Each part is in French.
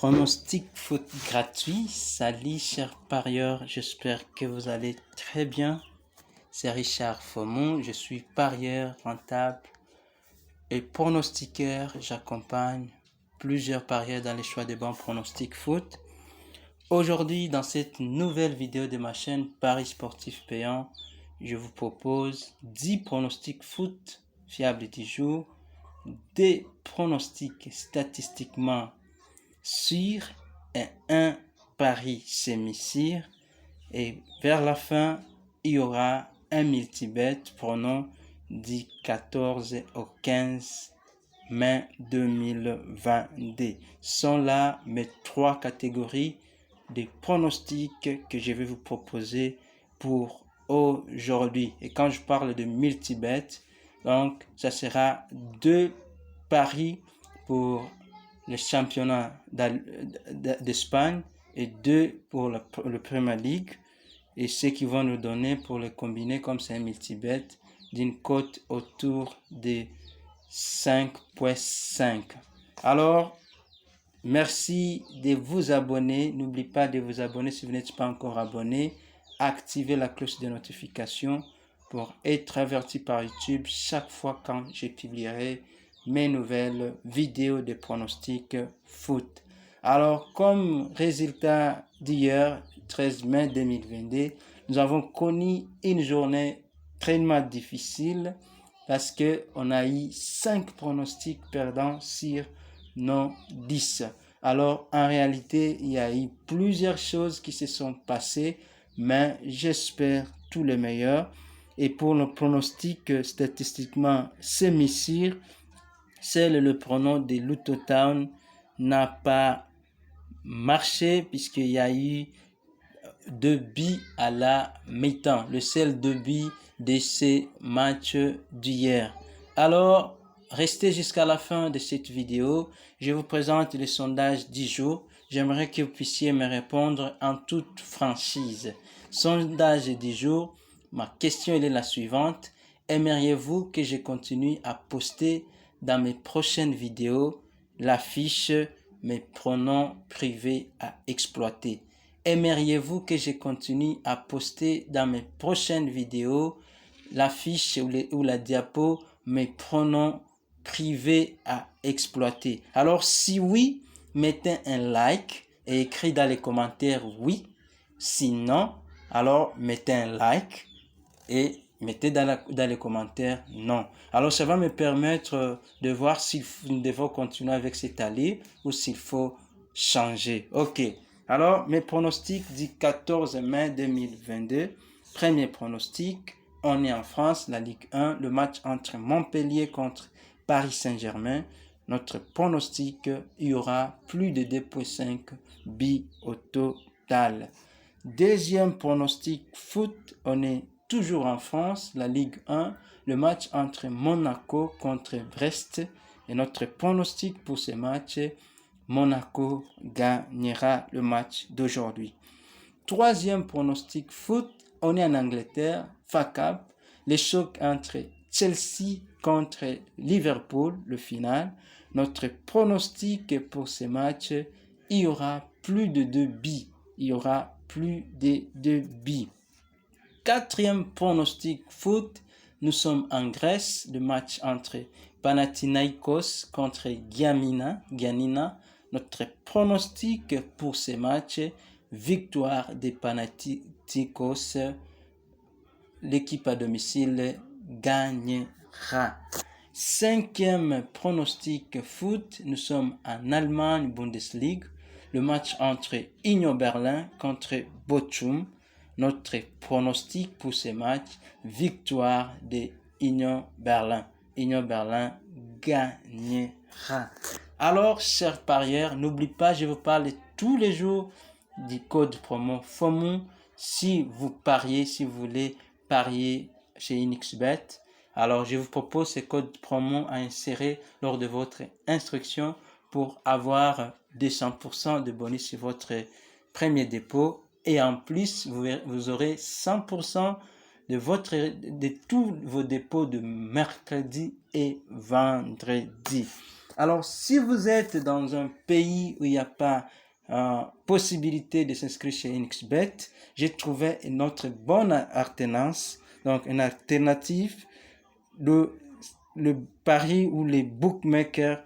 Pronostic foot gratuit. Salut chers parieurs, j'espère que vous allez très bien. C'est Richard Fomon, je suis parieur rentable et pronostiqueur. J'accompagne plusieurs parieurs dans les choix de bons pronostics foot. Aujourd'hui, dans cette nouvelle vidéo de ma chaîne Paris Sportif Payant, je vous propose 10 pronostics foot fiables du jour, des pronostics statistiquement sûrs et un pari semi-sûr. Et vers la fin, il y aura un multibet prenant du 14 au 15 mai 2022. Sont là mes 3 catégories de pronostics que je vais vous proposer pour aujourd'hui. Et quand je parle de multibet, donc ça sera 2 paris pour le championnat d'Espagne et 2 pour le Premier League, et ce qui vont nous donner pour le combiner, comme c'est un multibet, d'une cote autour de 5,5. Alors, merci de vous abonner. N'oubliez pas de vous abonner si vous n'êtes pas encore abonné. Activez la cloche de notification pour être averti par YouTube chaque fois quand je publierai mes nouvelles vidéos de pronostics foot. Alors, comme résultat d'hier, 13 mai 2022, nous avons connu une journée très difficile parce qu'on a eu 5 pronostics perdants sur nos 10. Alors, en réalité, il y a eu plusieurs choses qui se sont passées, mais j'espère tout le meilleur. Et pour le pronostic statistiquement semi-sûr, c'est le pronom de Luton Town n'a pas marché puisqu'il y a eu 2 buts à la mi-temps, le seul 2 buts de ces matchs d'hier. Alors, restez jusqu'à la fin de cette vidéo. Je vous présente le sondage du jour. J'aimerais que vous puissiez me répondre en toute franchise. Sondage du jour, ma question est la suivante. Aimeriez-vous que je continue à poster dans mes prochaines vidéos l'affiche mes pronoms privés à exploiter? Aimeriez-vous que je continue à poster dans mes prochaines vidéos l'affiche ou la diapo mes pronoms privés à exploiter? Alors si oui, mettez un like et écrivez dans les commentaires oui. Sinon, alors mettez un like et mettez dans les commentaires non. Alors ça va me permettre de voir s'il faut continuer avec cette allée ou s'il faut changer. Ok. Alors mes pronostics du 14 mai 2022. Premier pronostic, on est en France, la Ligue 1, le match entre Montpellier contre Paris Saint-Germain. Notre pronostic, il y aura plus de 2,5 buts au total. Deuxième pronostic foot, on est toujours en France, la Ligue 1, le match entre Monaco contre Brest. Et notre pronostic pour ce match, Monaco gagnera le match d'aujourd'hui. Troisième pronostic foot, on est en Angleterre, FA Cup, le choc entre Chelsea contre Liverpool, le final. Notre pronostic pour ce match, il y aura plus de 2 buts. Il y aura plus de 2 buts. Quatrième pronostic foot, nous sommes en Grèce, le match entre Panathinaikos contre Giannina. Notre pronostic pour ce match, victoire de Panathinaikos, l'équipe à domicile gagnera. Cinquième pronostic foot, nous sommes en Allemagne, Bundesliga, le match entre Union Berlin contre Bochum. Notre pronostic pour ce match, victoire de Union Berlin. Union Berlin gagnera. Alors, chers parieurs, n'oubliez pas, je vous parle tous les jours du code promo FOMON. Si vous pariez, si vous voulez parier chez InXBet, alors je vous propose ce code promo à insérer lors de votre instruction pour avoir 200% de bonus sur votre premier dépôt. Et en plus, vous aurez 100% de tous vos dépôts de mercredi et vendredi. Alors, si vous êtes dans un pays où il n'y a pas possibilité de s'inscrire chez NXBet, j'ai trouvé une autre bonne alternance, donc une alternative, le pari ou les bookmakers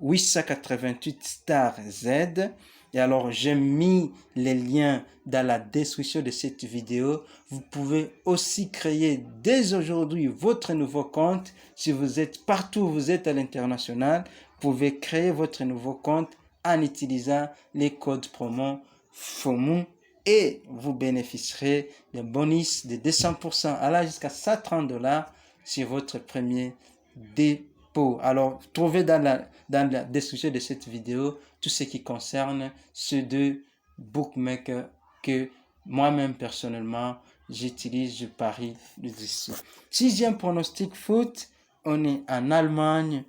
888 Star Z. Et alors, j'ai mis les liens dans la description de cette vidéo. Vous pouvez aussi créer dès aujourd'hui votre nouveau compte. Si vous êtes partout où vous êtes à l'international, vous pouvez créer votre nouveau compte en utilisant les codes promo FOMU et vous bénéficierez d'un bonus de 200% allant jusqu'à $130 sur votre premier dépôt. Alors, trouvez dans la description de cette vidéo tout ce qui concerne ces deux bookmakers que moi-même personnellement j'utilise, je parie dessus. Sixième pronostic foot, on est en Allemagne,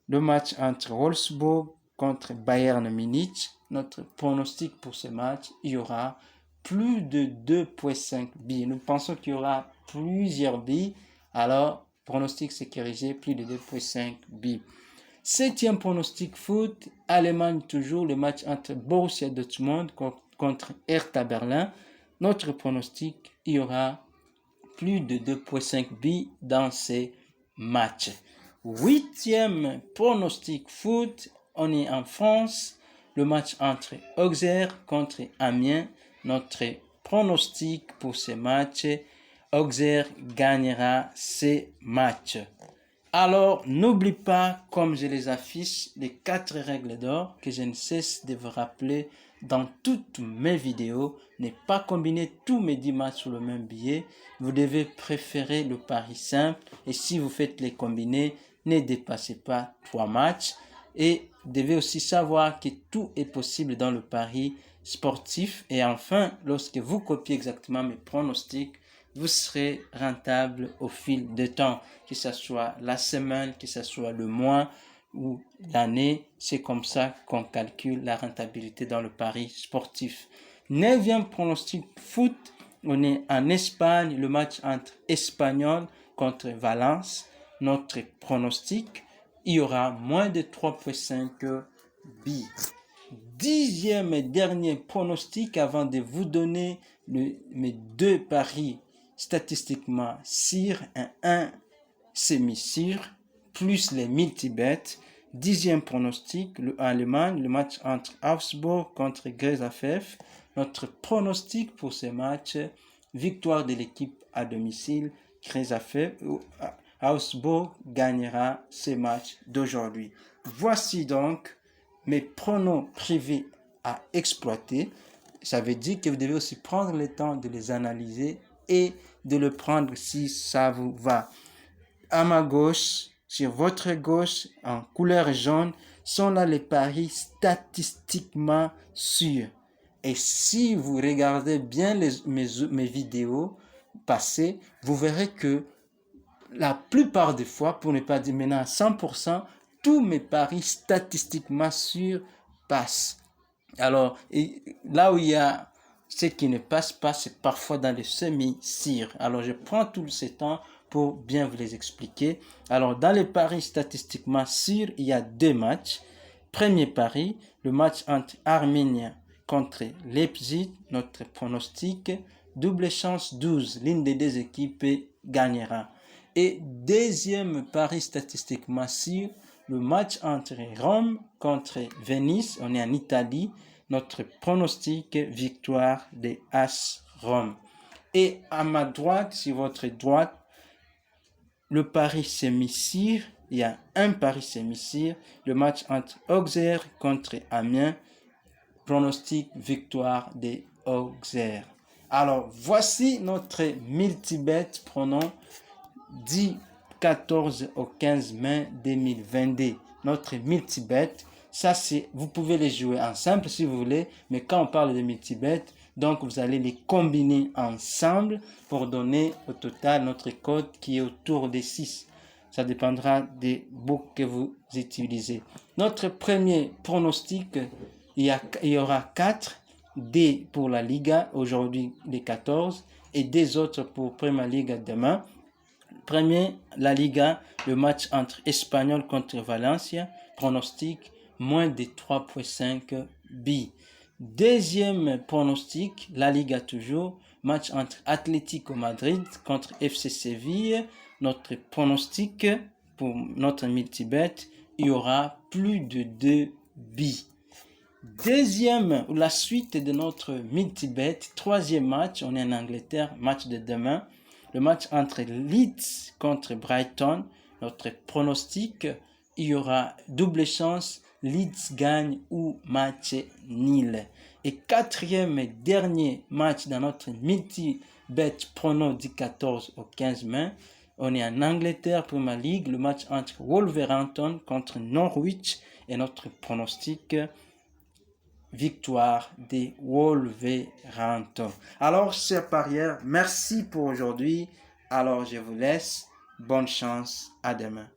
le match entre Wolfsburg contre Bayern Munich. Notre pronostic pour ce match, il y aura plus de 2,5 billes. Nous pensons qu'il y aura plusieurs billes. Alors, pronostic sécurisé, plus de 2,5 billes. Septième pronostic foot, Allemagne toujours, le match entre Borussia Dortmund contre Hertha Berlin. Notre pronostic, il y aura plus de 2,5 billes dans ces matchs. Huitième pronostic foot, on est en France, le match entre Auxerre contre Amiens. Notre pronostic pour ce match, Auxerre gagnera ces matchs. Alors, n'oublie pas, comme je les affiche, les 4 règles d'or que je ne cesse de vous rappeler dans toutes mes vidéos. Ne pas combiner tous mes 10 matchs sur le même billet. Vous devez préférer le pari simple. Et si vous faites les combinés, ne dépassez pas 3 matchs. Et vous devez aussi savoir que tout est possible dans le pari sportif. Et enfin, lorsque vous copiez exactement mes pronostics, vous serez rentable au fil du temps, que ce soit la semaine, que ce soit le mois ou l'année. C'est comme ça qu'on calcule la rentabilité dans le pari sportif. Neuvième pronostic foot, on est en Espagne, le match entre Espanyol contre Valence. Notre pronostic, il y aura moins de 3,5 billes. Dixième et dernier pronostic avant de vous donner mes deux paris statistiquement sûrs, un semi-sûr, plus les multibets. Dixième pronostic, le Allemagne, le match entre Augsbourg contre Greuther. Notre pronostic pour ce match, victoire de l'équipe à domicile, Greuther. Augsbourg gagnera ce match d'aujourd'hui. Voici donc mes pronos privés à exploiter. Ça veut dire que vous devez aussi prendre le temps de les analyser et de le prendre si ça vous va. À ma gauche, sur votre gauche, en couleur jaune, sont là les paris statistiquement sûrs. Et si vous regardez bien mes vidéos passées, vous verrez que la plupart des fois, pour ne pas dire maintenant à 100%, tous mes paris statistiquement sûrs passent. Alors, là où il y a ce qui ne passe pas, c'est parfois dans les semi-sûrs. Alors, je prends tout ce temps pour bien vous les expliquer. Alors, dans les paris statistiquement sûrs, il y a 2 matchs. Premier pari, le match entre Arminia contre Leipzig, notre pronostic, double chance 12, l'une des deux équipes gagnera. Et deuxième pari statistiquement sûr, le match entre Rome contre Venise, on est en Italie, notre pronostic victoire des AS Rome. Et à ma droite, sur votre droite, le pari semi-sûr, il y a un pari semi-sûr, le match entre Auxerre contre Amiens, pronostic victoire des Auxerre. Alors, voici notre multibet pronom 10, 14 au 15 mai 2022. Notre multibet, ça c'est, vous pouvez les jouer en simple si vous voulez, mais quand on parle de multibet, donc vous allez les combiner ensemble pour donner au total notre code qui est autour de 6. Ça dépendra des books que vous utilisez. Notre premier pronostic, il y aura 4 D pour la Liga, aujourd'hui les 14, et des autres pour Premier Liga demain. Premier, la Liga, le match entre Espanyol contre Valencia. pronostic, moins de 3,5 buts. Deuxième pronostic, La Liga toujours, match entre Atlético Madrid contre FC Séville. Notre pronostic pour notre multibet, il y aura plus de 2 buts. Deuxième, la suite de notre multibet, troisième match, on est en Angleterre, match de demain. Le match entre Leeds contre Brighton. Notre pronostic, il y aura double chance, Leeds gagne ou match nul. Et quatrième et dernier match dans notre multi-bet prono du 14 au 15 mai, on est en Angleterre Premier League, le match entre Wolverhampton contre Norwich et notre pronostic, victoire des Wolverhampton. Alors, chers parieurs, merci pour aujourd'hui. Alors, je vous laisse. Bonne chance. À demain.